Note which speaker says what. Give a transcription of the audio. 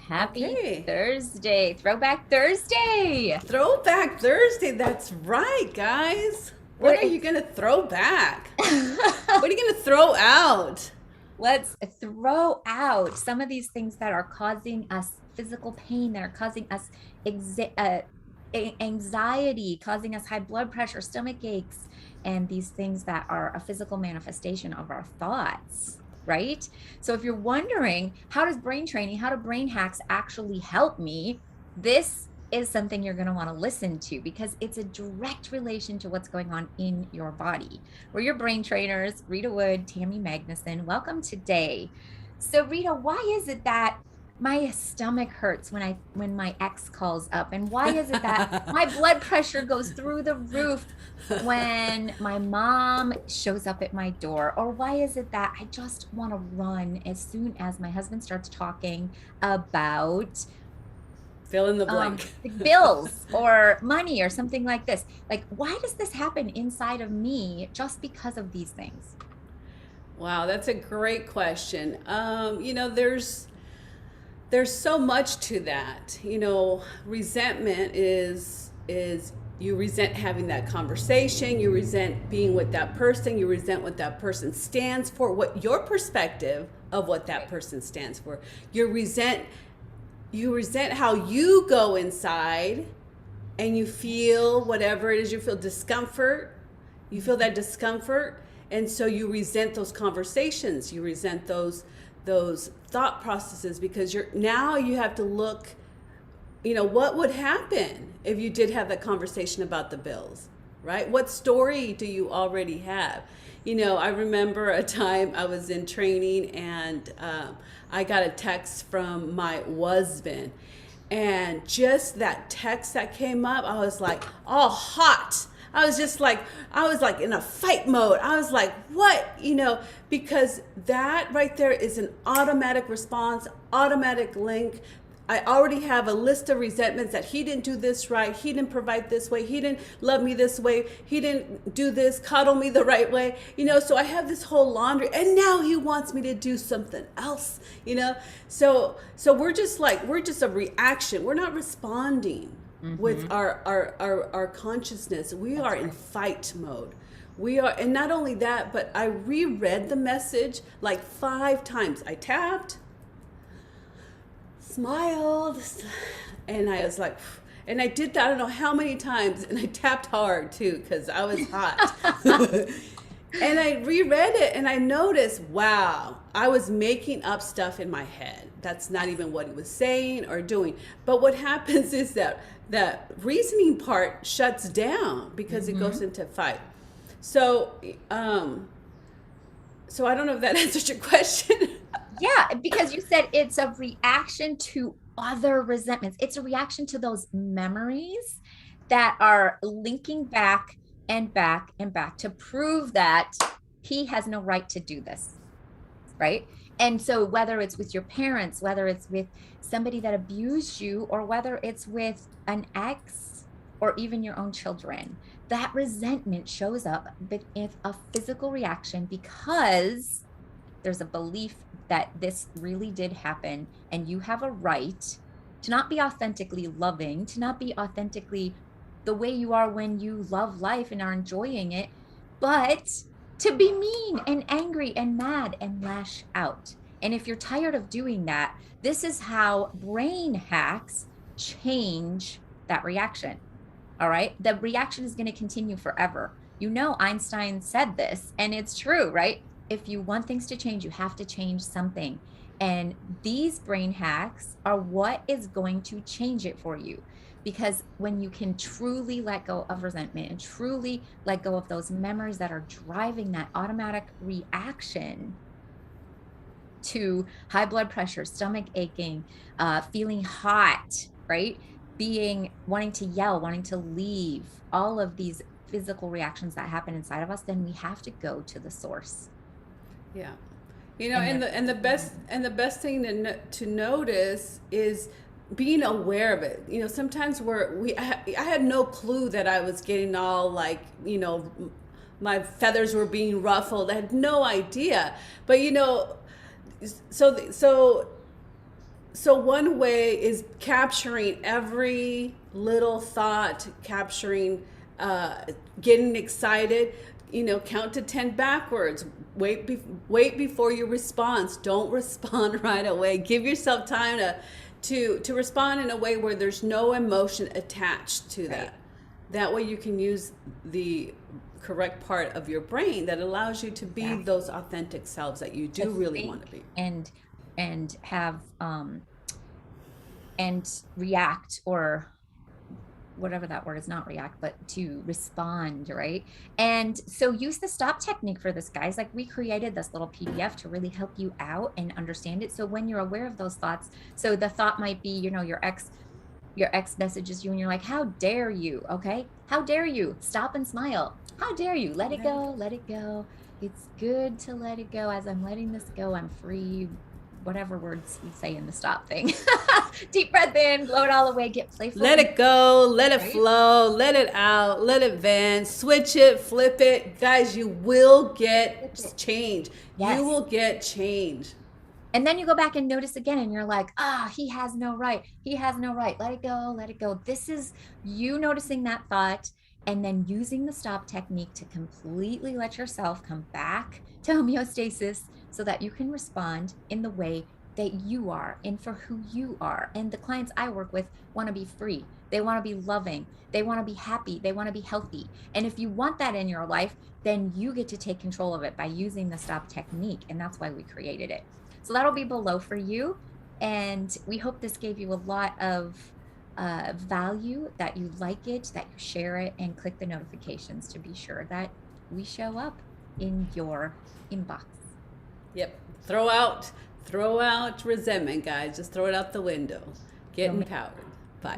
Speaker 1: Happy
Speaker 2: Okay.
Speaker 1: Thursday, Throwback Thursday.
Speaker 2: Throwback Thursday. That's right, guys. What
Speaker 1: We're
Speaker 2: are you going to throw back? What are you going to throw out?
Speaker 1: Let's throw out some of these things that are causing us physical pain, that are causing us anxiety, causing us high blood pressure, stomach aches, and these things that are a physical manifestation of our thoughts, right? So if you're wondering, how does brain training, how do brain hacks actually help me? This is something you're going to want to listen to because it's a direct relation to what's going on in your body. We're your brain trainers, Rita Wood, Tammy Magnuson. Welcome today. So, Rita, why is it that my stomach hurts when my ex calls up? And why is it that my blood pressure goes through the roof when my mom shows up at my door? Or why is it that I just want to run as soon as my husband starts talking about
Speaker 2: Fill in the blank.
Speaker 1: bills or money or something like this? Like, why does this happen inside of me just because of these things?
Speaker 2: Wow, that's a great question. There's so much to that. Resentment is you resent having that conversation, you resent being with that person, you resent what that person stands for, what your perspective of what that person stands for. You resent how you go inside and you feel whatever it is, you feel discomfort. You feel that discomfort, and so you resent those conversations. You resent those thought processes because you have to look, what would happen if you did have that conversation about the bills, right? What story do you already have? I remember a time I was in training and I got a text from my husband. And just that text that came up, I was like, all hot. I was like in a fight mode. I was like, what? Because that right there is an automatic response, automatic link. I already have a list of resentments that he didn't do this right. He didn't provide this way. He didn't love me this way. He didn't do this, cuddle me the right way. So I have this whole laundry and now he wants me to do something else. So we're just a reaction. We're not responding with
Speaker 1: Mm-hmm.
Speaker 2: our consciousness. We
Speaker 1: That's
Speaker 2: are in
Speaker 1: right.
Speaker 2: fight mode. We are, and not only that, but I reread the message like 5 times. I tapped, smiled, and I was like, and I did that I don't know how many times, and I tapped hard too because I was hot. And I reread it and I noticed, wow, I was making up stuff in my head. That's not even what he was saying or doing. But what happens is that reasoning part shuts down because it
Speaker 1: Mm-hmm.
Speaker 2: goes into fight. So, so I don't know if that answers your question.
Speaker 1: Yeah, because you said it's a reaction to other resentments. It's a reaction to those memories that are linking back and back and back to prove that he has no right to do this, right? And so, whether it's with your parents, whether it's with somebody that abused you, or whether it's with an ex or even your own children, that resentment shows up with a physical reaction because there's a belief that this really did happen and you have a right to not be authentically loving, to not be authentically the way you are when you love life and are enjoying it, but to be mean and angry and mad and lash out. And if you're tired of doing that, this is how brain hacks change that reaction. All right. The reaction is going to continue forever. Einstein said this, and it's true, right? If you want things to change, you have to change something. And these brain hacks are what is going to change it for you. Because when you can truly let go of resentment and truly let go of those memories that are driving that automatic reaction to high blood pressure, stomach aching, feeling hot, right? Wanting to yell, wanting to leave, all of these physical reactions that happen inside of us, then we have to go to the source.
Speaker 2: Yeah.
Speaker 1: And
Speaker 2: And
Speaker 1: there,
Speaker 2: the best thing to notice is being aware of it. Sometimes I had no clue that I was getting all like, my feathers were being ruffled. I had no idea. But so So one way is capturing every little thought, capturing, getting excited. Count to 10 backwards. Wait before you respond. Don't respond right away. Give yourself time to respond in a way where there's no emotion attached to that.
Speaker 1: Right.
Speaker 2: That way you can use the correct part of your brain that allows you to be
Speaker 1: Exactly.
Speaker 2: those authentic selves that you do really
Speaker 1: Think
Speaker 2: want to be.
Speaker 1: and have and react, or whatever that word is, not react, but to respond, right? And so use the stop technique for this, guys. Like, we created this little PDF to really help you out and understand it. So when you're aware of those thoughts, so the thought might be, your ex messages you and you're like, how dare you? Okay, how dare you? Stop and smile. How dare you? Let it go, let it go. It's good to let it go. As I'm letting this go, I'm free. Whatever words you say in the stop thing. Deep breath in, blow it all away, get playful.
Speaker 2: Let it go, let it
Speaker 1: Right?
Speaker 2: flow, let it out, let it vent, switch it, flip it. Guys, you will get change.
Speaker 1: Yes.
Speaker 2: You will get change.
Speaker 1: And then you go back and notice again, and you're like, he has no right. He has no right. Let it go. Let it go. This is you noticing that thought and then using the stop technique to completely let yourself come back to homeostasis so that you can respond in the way that you are and for who you are. And the clients I work with want to be free. They want to be loving. They want to be happy. They want to be healthy. And if you want that in your life, then you get to take control of it by using the stop technique. And that's why we created it. So that'll be below for you. And we hope this gave you a lot of value, that you like it, that you share it, and click the notifications to be sure that we show up in your inbox.
Speaker 2: Yep. Throw out resentment, guys. Just throw it out the window. Get empowered.